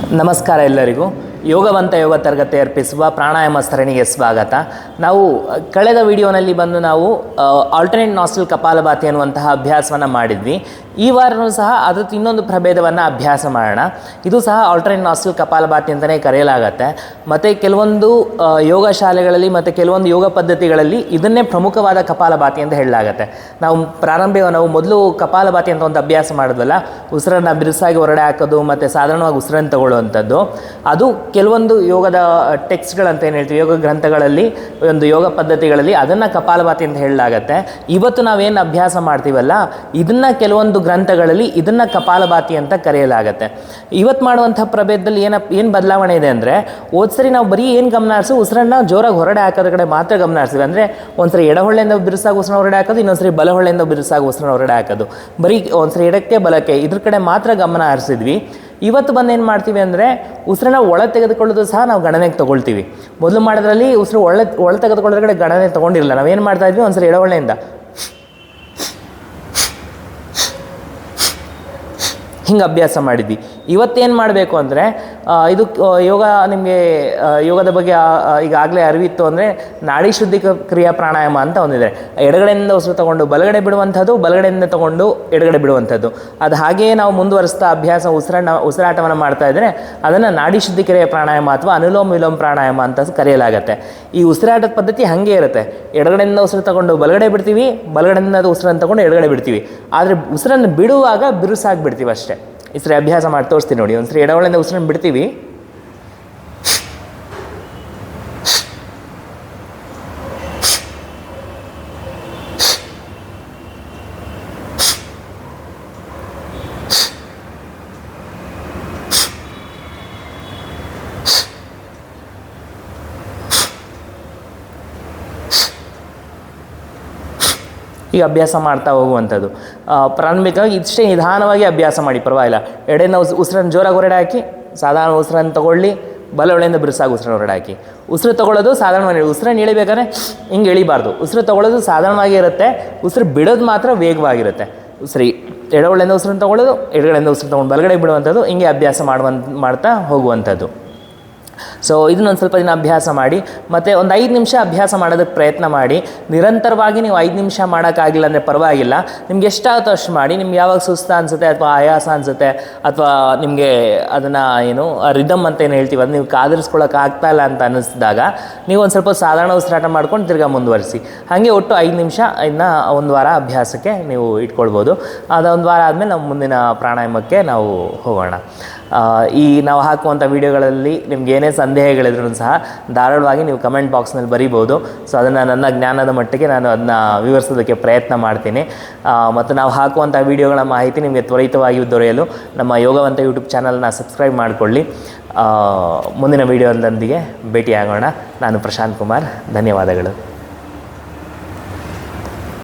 ನಮಸ್ಕಾರ ಎಲ್ಲರಿಗೂ. ಯೋಗವಂತ ಯೋಗ ತರಗತಿ ಅರ್ಪಿಸುವ ಪ್ರಾಣಾಯಾಮ ಸರಣಿಗೆ ಸ್ವಾಗತ. ನಾವು ಕಳೆದ ವಿಡಿಯೋನಲ್ಲಿ ಬಂದು ನಾವು ಆಲ್ಟರ್ನೇಟ್ ನಾಸ್ಟ್ರಲ್ ಕಪಾಲಭಾತಿ ಅನ್ನುವಂತಹ ಅಭ್ಯಾಸವನ್ನು ಮಾಡಿದ್ವಿ. ಈ ವಾರನೂ ಸಹ ಅದಕ್ಕೆ ಇನ್ನೊಂದು ಪ್ರಭೇದವನ್ನು ಅಭ್ಯಾಸ ಮಾಡೋಣ. ಇದು ಸಹ ಆಲ್ಟರ್ನೇಟ್ ನಾಸ್ಟ್ರಲ್ ಕಪಾಲಭಾತಿ ಅಂತಲೇ ಕರೆಯಲಾಗತ್ತೆ. ಮತ್ತು ಕೆಲವೊಂದು ಯೋಗ ಶಾಲೆಗಳಲ್ಲಿ ಮತ್ತು ಕೆಲವೊಂದು ಯೋಗ ಪದ್ಧತಿಗಳಲ್ಲಿ ಇದನ್ನೇ ಪ್ರಮುಖವಾದ ಕಪಾಲಭಾತಿ ಅಂತ ಹೇಳಲಾಗತ್ತೆ. ನಾವು ಮೊದಲು ಕಪಾಲಭಾತಿ ಅಂತ ಒಂದು ಅಭ್ಯಾಸ ಮಾಡಿದ್ವಲ್ಲ, ಉಸಿರನ್ನು ಬಿರುಸಾಗಿ ಹೊರಡೆ ಹಾಕೋದು ಮತ್ತು ಸಾಧಾರಣವಾಗಿ ಉಸಿರನ್ನು ತಗೊಳ್ಳುವಂಥದ್ದು. ಅದು ಕೆಲವೊಂದು ಯೋಗದ ಟೆಕ್ಸ್ಟ್ಗಳಂತ ಏನು ಹೇಳ್ತೀವಿ, ಯೋಗ ಗ್ರಂಥಗಳಲ್ಲಿ, ಒಂದು ಯೋಗ ಪದ್ಧತಿಗಳಲ್ಲಿ ಅದನ್ನು ಕಪಾಲಭಾತಿ ಅಂತ ಹೇಳಲಾಗತ್ತೆ. ಇವತ್ತು ನಾವೇನು ಅಭ್ಯಾಸ ಮಾಡ್ತೀವಲ್ಲ, ಇದನ್ನು ಕೆಲವೊಂದು ಗ್ರಂಥಗಳಲ್ಲಿ ಇದನ್ನು ಕಪಾಲಭಾತಿ ಅಂತ ಕರೆಯಲಾಗತ್ತೆ. ಇವತ್ತು ಮಾಡುವಂಥ ಪ್ರಭೇದದಲ್ಲಿ ಏನು ಬದಲಾವಣೆ ಇದೆ ಅಂದರೆ, ಹೋದ್ಸರಿ ನಾವು ಬರೀ ಏನು ಗಮನ ಹರಿಸಿ ಉಸಿರನ್ನು ಜೋರಾಗಿ ಹೊರಡೆ ಹಾಕೋದ್ರ ಕಡೆ ಮಾತ್ರ ಗಮನ ಹರಿಸ್ತೀವಿ. ಅಂದರೆ ಒಂದ್ಸರಿ ಎಡಹೊಳ್ಳೆಯಿಂದ ಬಿರುಸಾಗಿ ಉಸಿರನ್ನ ಹೊರಡೆ ಹಾಕೋದು, ಇನ್ನೊಂದ್ಸರಿ ಬಲಹೊಳ್ಳೆಯಿಂದ ಬಿರುಸಾಗಿ ಉಸಿರನ್ನ ಹೊರಡೆ ಹಾಕೋದು, ಬರೀ ಒಂದ್ಸರಿ ಎಡಕ್ಕೆ ಬಲಕ್ಕೆ ಇದ್ರ ಕಡೆ ಮಾತ್ರ ಗಮನ ಹರಿಸಿದ್ವಿ. ಇವತ್ತು ಬಂದು ಏನು ಮಾಡ್ತೀವಿ ಅಂದರೆ, ಉಸಿರನ್ನ ಒಳ ತೆಗೆದುಕೊಳ್ಳೋದು ಸಹ ನಾವು ಗಣನೆಗೆ ತೊಗೊಳ್ತೀವಿ. ಮೊದಲು ಮಾಡೋದ್ರಲ್ಲಿ ಉಸಿರು ಒಳ ತೆಗೆದುಕೊಳ್ಳೋದ್ರ ಕಡೆ ಗಣನೆ ತೊಗೊಂಡಿರಲಿಲ್ಲ. ನಾವೇನು ಮಾಡ್ತಾ ಇದ್ವಿ, ಒಂದ್ಸರಿ ಎಡಹೊಳ್ಳೆಯಿಂದ ಹಿಂಗೆ ಅಭ್ಯಾಸ ಮಾಡಿದ್ವಿ. ಇವತ್ತೇನು ಮಾಡಬೇಕು ಅಂದರೆ, ಇದು ಯೋಗ ನಿಮಗೆ ಯೋಗದ ಬಗ್ಗೆ ಈಗಾಗಲೇ ಅರಿವಿತ್ತು ಅಂದರೆ, ನಾಡಿ ಶುದ್ಧಿ ಕ್ರಿಯಾ ಪ್ರಾಣಾಯಾಮ ಅಂತ ಒಂದಿದೆ. ಎಡಗಡೆಯಿಂದ ಉಸಿರು ತೊಗೊಂಡು ಬಲಗಡೆ ಬಿಡುವಂಥದ್ದು, ಬಲಗಡೆಯಿಂದ ತೊಗೊಂಡು ಎಡಗಡೆ ಬಿಡುವಂಥದ್ದು. ಅದು ಹಾಗೆಯೇ ನಾವು ಮುಂದುವರಿಸ್ತಾ ಉಸಿರಾಟವನ್ನು ಮಾಡ್ತಾ ಇದ್ದರೆ ಅದನ್ನು ನಾಡಿ ಶುದ್ಧಿ ಕ್ರಿಯಾ ಪ್ರಾಣಾಯಾಮ ಅಥವಾ ಅನುಲೋಮ ವಿಲೋಮ ಪ್ರಾಣಾಯಾಮ ಅಂತ ಕರೆಯಲಾಗುತ್ತೆ. ಈ ಉಸಿರಾಟದ ಪದ್ಧತಿ ಹಾಗೆ ಇರುತ್ತೆ. ಎಡಗಡೆಯಿಂದ ಉಸಿರು ತೊಗೊಂಡು ಬಲಗಡೆ ಬಿಡ್ತೀವಿ, ಬಲಗಡೆಯಿಂದ ಉಸಿರನ್ನು ತೊಗೊಂಡು ಎಡಗಡೆ ಬಿಡ್ತೀವಿ. ಆದರೆ ಉಸಿರನ್ನು ಬಿಡುವಾಗ ಬಿರುಸಾಗಿ ಬಿಡ್ತೀವಿ ಅಷ್ಟೇ. ಈ ಸರಿ ಅಭ್ಯಾಸ ಮಾಡಿ ತೋರಿಸ್ತೀನಿ ನೋಡಿ. ಒಂದ್ಸರಿ ಎಡಹೊಳ್ಳೆಯಿಂದ ಉಸಿರನ್ನು ಬಿಡ್ತೀವಿ, ಈಗ ಅಭ್ಯಾಸ ಮಾಡ್ತಾ ಹೋಗುವಂಥದ್ದು. ಪ್ರಾರಂಭಿಕವಾಗಿ ಇಷ್ಟೇ ನಿಧಾನವಾಗಿ ಅಭ್ಯಾಸ ಮಾಡಿ, ಪರವಾಗಿಲ್ಲ. ಎಡೆಯಿಂದ ಉಸಿರನ್ನು ಜೋರಾಗಿ ಹೊರಡೆ ಹಾಕಿ, ಸಾಧಾರಣ ಉಸಿರನ್ನು ತೊಗೊಳ್ಳಿ, ಬಲಹೊಳೆಯಿಂದ ಬಿರುಸಾಗಿ ಉಸಿರನ್ನು ಹೊರಡೆ ಹಾಕಿ. ಉಸಿರು ತೊಗೊಳ್ಳೋದು ಸಾಧಾರಣವಾಗಿ, ಉಸಿರನ್ನು ಇಳಿಬೇಕಾದ್ರೆ ಹಿಂಗೆ ಎಳಿಬಾರ್ದು. ಉಸಿರು ತೊಗೊಳ್ಳೋದು ಸಾಧಾರಣವಾಗಿ ಇರುತ್ತೆ, ಉಸಿರು ಬಿಡೋದು ಮಾತ್ರ ವೇಗವಾಗಿರುತ್ತೆ. ಉಸಿರು ಎಡಹೊಳೆಯಿಂದ ಉಸಿರನ್ನು ತೊಗೊಳ್ಳೋದು, ಎಡಗಡೆಯಿಂದ ಉಸಿರು ತೊಗೊಂಡು ಬಲಗಡೆ ಬಿಡುವಂಥದ್ದು, ಹಿಂಗೆ ಅಭ್ಯಾಸ ಮಾಡ್ತಾ ಹೋಗುವಂಥದ್ದು. ಸೊ ಇದನ್ನೊಂದು ಸ್ವಲ್ಪ ದಿನ ಅಭ್ಯಾಸ ಮಾಡಿ, ಮತ್ತು ಒಂದು 5 ನಿಮಿಷ ಅಭ್ಯಾಸ ಮಾಡೋದಕ್ಕೆ ಪ್ರಯತ್ನ ಮಾಡಿ. ನಿರಂತರವಾಗಿ ನೀವು 5 ನಿಮಿಷ ಮಾಡೋಕ್ಕಾಗಿಲ್ಲ ಅಂದರೆ ಪರವಾಗಿಲ್ಲ, ನಿಮ್ಗೆ ಎಷ್ಟಾಗುತ್ತೋ ಅಷ್ಟು ಮಾಡಿ. ನಿಮ್ಗೆ ಯಾವಾಗ ಸುಸ್ತು ಅನಿಸುತ್ತೆ ಅಥವಾ ಆಯಾಸ ಅನಿಸುತ್ತೆ ಅಥವಾ ನಿಮಗೆ ಅದನ್ನು ರಿದಮ್ ಅಂತ ಏನು ಹೇಳ್ತೀವಿ, ಅದು ನೀವು ಕಾದಿರಿಸ್ಕೊಳ್ಳೋಕೆ ಆಗ್ತಾಯಿಲ್ಲ ಅಂತ ಅನ್ನಿಸಿದಾಗ ನೀವು ಒಂದು ಸ್ವಲ್ಪ ಸಾಧಾರಣ ಉಸಿರಾಟ ಮಾಡ್ಕೊಂಡು ತಿರ್ಗಾ ಮುಂದುವರಿಸಿ. ಹಾಗೆ ಒಟ್ಟು 5 ನಿಮಿಷ ಇನ್ನು ಒಂದು ವಾರ ಅಭ್ಯಾಸಕ್ಕೆ ನೀವು ಇಟ್ಕೊಳ್ಬೋದು. ಅದೊಂದು ವಾರ ಆದಮೇಲೆ ನಾವು ಮುಂದಿನ ಪ್ರಾಣಾಯಾಮಕ್ಕೆ ನಾವು ಹೋಗೋಣ. ಈ ನಾವು ಹಾಕುವಂಥ ವೀಡಿಯೋಗಳಲ್ಲಿ ನಿಮ್ಗೆ ಏನೇ ಸಂದೇಹಗಳಿದ್ರೂ ಸಹ ಧಾರಾಳವಾಗಿ ನೀವು ಕಮೆಂಟ್ ಬಾಕ್ಸ್ನಲ್ಲಿ ಬರೀಬೋದು. ಸೊ ಅದನ್ನು ನನ್ನ ಜ್ಞಾನದ ಮಟ್ಟಿಗೆ ನಾನು ಅದನ್ನ ವಿವರಿಸೋದಕ್ಕೆ ಪ್ರಯತ್ನ ಮಾಡ್ತೀನಿ. ಮತ್ತು ನಾವು ಹಾಕುವಂಥ ವೀಡಿಯೋಗಳ ಮಾಹಿತಿ ನಿಮಗೆ ತ್ವರಿತವಾಗಿ ದೊರೆಯಲು ನಮ್ಮ ಯೋಗವಂತ ಯೂಟ್ಯೂಬ್ ಚಾನಲ್ನ ಸಬ್ಸ್ಕ್ರೈಬ್ ಮಾಡಿಕೊಳ್ಳಿ. ಮುಂದಿನ ವೀಡಿಯೋದೊಂದಿಗೆ ಭೇಟಿಯಾಗೋಣ. ನಾನು ಪ್ರಶಾಂತ್ ಕುಮಾರ್. ಧನ್ಯವಾದಗಳು.